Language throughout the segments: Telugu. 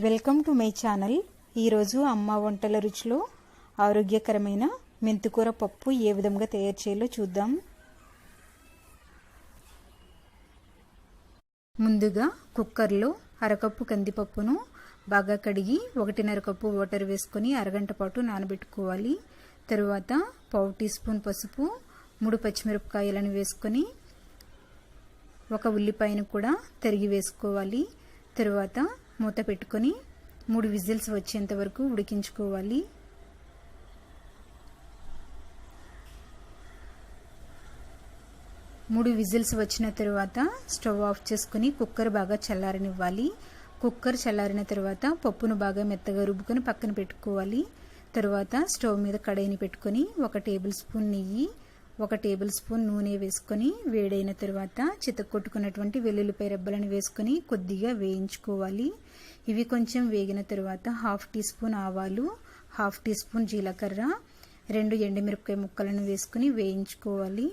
Welcome to my channel. ఈరోజు అమ్మ వంటల రుచిలో ఆరోగ్యకరమైన మెంతికూర పప్పు ఏ విధంగా తయారు చేయాలో చూద్దాం. ముందుగా కుక్కర్లో అరకప్పు కందిపప్పును బాగా కడిగి 1.5 కప్పు వాటర్ వేసుకొని అరగంట పాటు నానబెట్టుకోవాలి. తరువాత పావు టీ స్పూన్ పసుపు, 3 పచ్చిమిరపకాయలను వేసుకొని ఒక ఉల్లిపాయను కూడా తరిగి వేసుకోవాలి. తరువాత మూత పెట్టుకొని 3 విజిల్స్ వచ్చేంత వరకు ఉడికించుకోవాలి. మూడు విజిల్స్ వచ్చిన తర్వాత స్టవ్ ఆఫ్ చేసుకుని కుక్కర్ బాగా చల్లారనివ్వాలి. కుక్కర్ చల్లారిన తర్వాత పప్పును బాగా మెత్తగా రుబ్బుకొని పక్కన పెట్టుకోవాలి. తర్వాత స్టవ్ మీద కడాయిని పెట్టుకొని 1 టేబుల్ స్పూన్ నెయ్యి, 1 టేబుల్ స్పూన్ నూనె వేసుకొని వేడైన తర్వాత చితక్కొట్టుకున్నటువంటి వెల్లుల్లిపాయ రెబ్బలను వేసుకొని కొద్దిగా వేయించుకోవాలి. ఇవి కొంచెం వేగిన తర్వాత 1/2 టీ స్పూన్ ఆవాలు, 1/2 టీ స్పూన్ జీలకర్ర, 2 ఎండుమిరపకాయ ముక్కలను వేసుకొని వేయించుకోవాలి.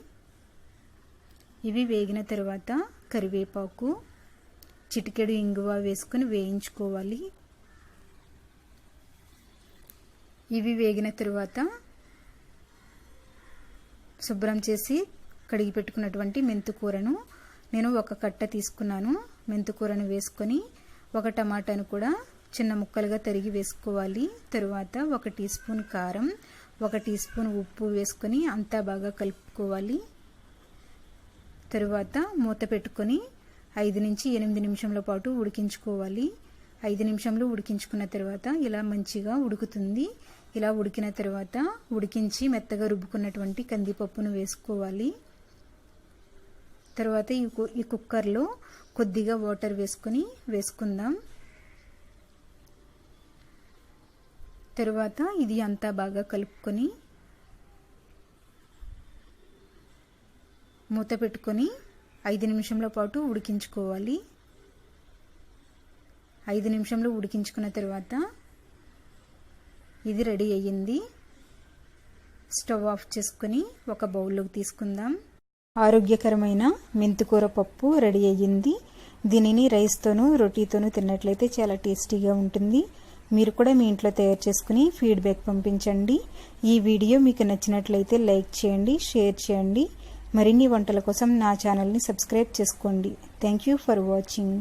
ఇవి వేగిన తర్వాత కరివేపాకు, చిటికెడు ఇంగువ వేసుకొని వేయించుకోవాలి. ఇవి వేగిన తర్వాత శుభ్రం చేసి కడిగి పెట్టుకున్నటువంటి మెంతికూరను నేను 1 కట్ట తీసుకున్నాను. మెంతికూరను వేసుకొని 1 టమాటాను కూడా చిన్న ముక్కలుగా తరిగి వేసుకోవాలి. తరువాత 1 టీ స్పూన్ కారం, 1 టీ స్పూన్ ఉప్పు వేసుకొని అంతా బాగా కలుపుకోవాలి. తరువాత మూత పెట్టుకొని 5 నుంచి 8 నిమిషాల పాటు ఉడికించుకోవాలి. 5 నిమిషాలు ఉడికించుకున్న తర్వాత ఇలా మంచిగా ఉడుకుతుంది. ఇలా ఉడికిన తర్వాత ఉడికించి మెత్తగా రుబ్బుకున్నటువంటి కందిపప్పును వేసుకోవాలి. తర్వాత ఈ కుక్కర్లో కొద్దిగా వాటర్ వేసుకుందాం. తరువాత ఇది అంతా బాగా కలుపుకొని మూత పెట్టుకొని 5 నిమిషాల పాటు ఉడికించుకోవాలి. 5 నిమిషాలు ఉడికించుకున్న తర్వాత ఇది రెడీ అయ్యింది. స్టవ్ ఆఫ్ చేసుకొని ఒక బౌల్లోకి తీసుకుందాం. ఆరోగ్యకరమైన మెంతికూర పప్పు రెడీ అయ్యింది. దీనిని రైస్తోనూ రోటీతోనూ తిన్నట్లయితే చాలా టేస్టీగా ఉంటుంది. మీరు కూడా మీ ఇంట్లో తయారు చేసుకుని ఫీడ్బ్యాక్ పంపించండి. ఈ వీడియో మీకు నచ్చినట్లయితే లైక్ చేయండి, షేర్ చేయండి. మరిన్ని వంటల కోసం నా ఛానల్ని సబ్స్క్రైబ్ చేసుకోండి. Thank you for watching.